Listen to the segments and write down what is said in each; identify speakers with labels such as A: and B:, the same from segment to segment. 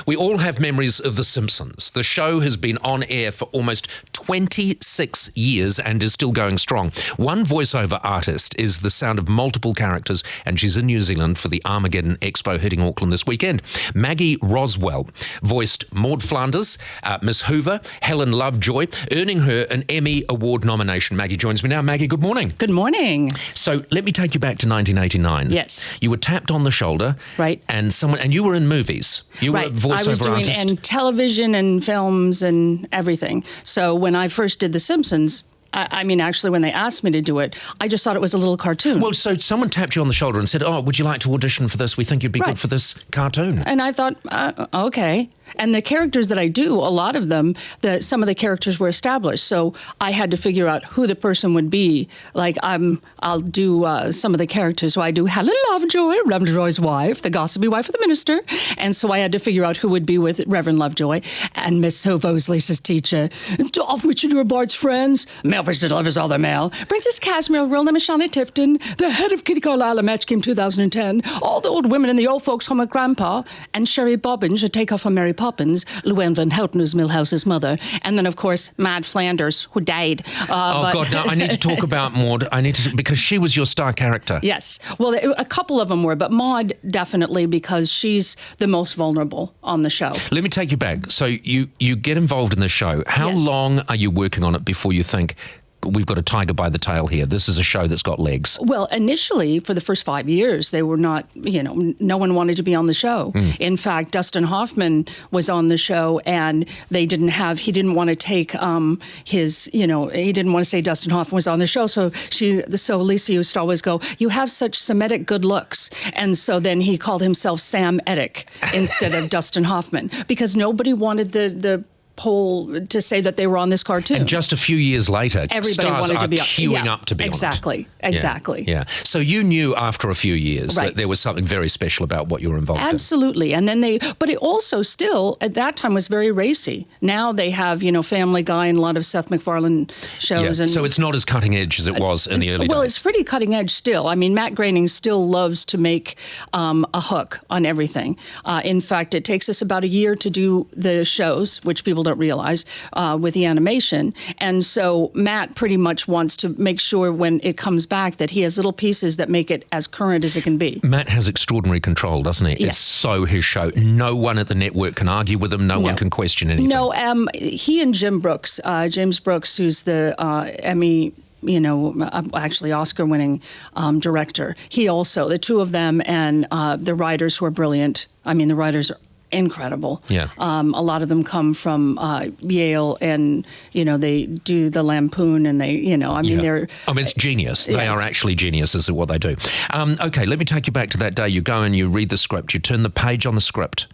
A: We all have memories of The Simpsons. The show has been on air for almost 26 years and is still going strong. One voiceover artist is the sound of multiple characters, and she's in New Zealand for the Armageddon Expo hitting Auckland this weekend. Maggie Roswell voiced Maud Flanders, Miss Hoover, Helen Lovejoy, earning her an Emmy Award nomination. Maggie joins me now. Maggie, good morning.
B: Good morning.
A: So let me take you back to 1989.
B: Yes.
A: You were tapped on the shoulder.
B: Right.
A: And you were in movies. You were a voiceover
B: I was doing
A: artist.
B: in television and films and everything. So when I first did The Simpsons, I mean, actually, when they asked me to do it, I just thought it was a little cartoon.
A: Well, so someone tapped you on the shoulder and said, "Oh, would you like to audition for this? We think you'd be good for this cartoon."
B: And I thought, okay. And the characters that I do, a lot of them, some of the characters were established. So I had to figure out who the person would be. Like I'll do some of the characters. So I do Helen Lovejoy, Lovejoy's wife, the gossipy wife of the minister. And so I had to figure out who would be with Reverend Lovejoy. And Miss Hoover's Lisa's teacher. Off Richard Robards' friends. Mailperson delivers all their mail. Princess Casimir, real name is Shauna Tifton. The head of Kitty Carlisle at Match Game 2010. All the old women in the old folks home with Grandpa. And Sherry Bobbin should take off for Mary Poppins, Luann Van Houten, who's Millhouse's mother, and then, of course, Mad Flanders, who died.
A: God, no, I need to talk about Maud. Because she was your star character.
B: Yes. Well, a couple of them were, but Maud definitely, because she's the most vulnerable on the show.
A: Let me take you back. So you get involved in the show. How long are you working on it before you think, we've got a tiger by the tail here? This is a show that's got legs.
B: Well, initially, for the first 5 years, they were not, no one wanted to be on the show. In fact, Dustin Hoffman was on the show, and he didn't want to take he didn't want to say Dustin Hoffman was on the show. So Lisa used to always go, "You have such Semitic good looks." And so then he called himself Sam Etic instead of Dustin Hoffman, because nobody wanted the poll to say that they were on this cartoon.
A: And just a few years later,
B: everybody
A: stars
B: wanted to be
A: queuing up to be on
B: it. Exactly.
A: Yeah. So you knew after a few years that there was something very special about what you were involved in.
B: Absolutely. And then but it also still, at that time, was very racy. Now they have, Family Guy and a lot of Seth MacFarlane shows.
A: Yeah.
B: And
A: so it's not as cutting edge as it was in the early days.
B: Well, it's pretty cutting edge still. I mean, Matt Groening still loves to make a hook on everything. In fact, it takes us about a year to do the shows, which people don't realize, with the animation. And so Matt pretty much wants to make sure when it comes back that he has little pieces that make it as current as it can be.
A: Matt has extraordinary control, doesn't he?
B: Yes.
A: It's so his show. No one at the network can argue with him. No one can question anything.
B: No, he and James Brooks, who's the Emmy, actually Oscar-winning director. He also, the two of them, and the writers who are brilliant. I mean, the writers are incredible.
A: Yeah.
B: A lot of them come from Yale, and they do the Lampoon, and they're.
A: It's genius. They are actually geniuses at what they do. Okay, let me take you back to that day. You go and you read the script. You turn the page on the script.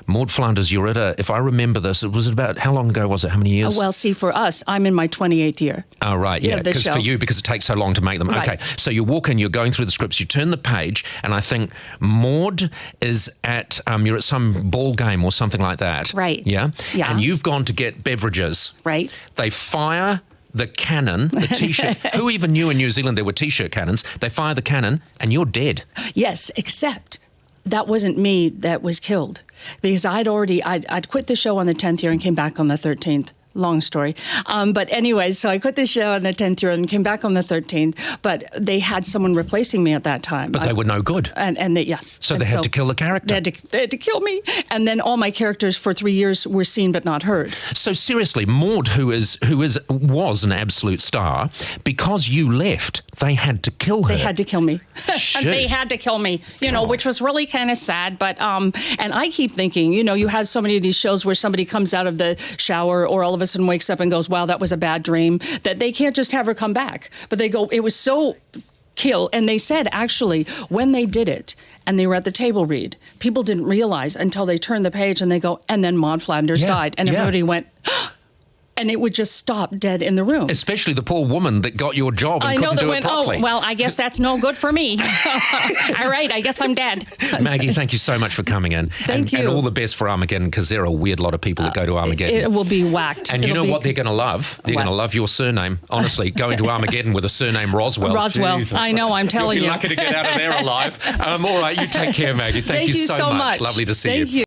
A: Maud Flanders, you're at if I remember this, it was about, how long ago was it? How many years?
B: Well, see, for us, I'm in my 28th year.
A: Oh, right, yeah. Because for you, because it takes so long to make them.
B: Right.
A: Okay, so you walk in, you're going through the scripts, you turn the page, and I think Maud is you're at some ball game or something like that.
B: Right.
A: Yeah?
B: Yeah.
A: And you've gone to get beverages.
B: Right.
A: They fire the cannon, the T-shirt. Who even knew in New Zealand there were T-shirt cannons? They fire the cannon, and you're dead.
B: Yes, except that wasn't me that was killed, because I'd quit the show on the 10th year and came back on the 13th. Long story. But anyway, so I quit the show on the 10th year and came back on the 13th, but they had someone replacing me at that time.
A: But they were no good.
B: Yes.
A: So they had to kill the character.
B: They had to kill me. And then all my characters for 3 years were seen but not heard.
A: So seriously, Maud, who was an absolute star, because you left, they had to kill her.
B: They had to kill me.
A: Shoot.
B: They had to kill me, which was really kind of sad. But, and I keep thinking, you have so many of these shows where somebody comes out of the shower or all of a sudden wakes up and goes, "Wow, that was a bad dream," that they can't just have her come back. But they go, it was so kill. And they said, actually, when they did it and they were at the table read, people didn't realize until they turned the page and they go, and then Maud Flanders died. And everybody went, and it would just stop dead in the room.
A: Especially the poor woman that got your job and couldn't do it properly.
B: Oh, well, I guess that's no good for me. All right, I guess I'm dead.
A: Maggie, thank you so much for coming in.
B: Thank you.
A: And all the best for Armageddon, because there are a weird lot of people that go to Armageddon.
B: It will be whacked.
A: And you know what they're going to love? They're going to love your surname. Honestly, going to Armageddon with a surname Roswell.
B: Roswell.
A: Jeez.
B: I know, I'm telling you.
A: You'll be lucky to get out of there alive. All right, you take care, Maggie. Thank you so much. Lovely to see you.
B: Thank you.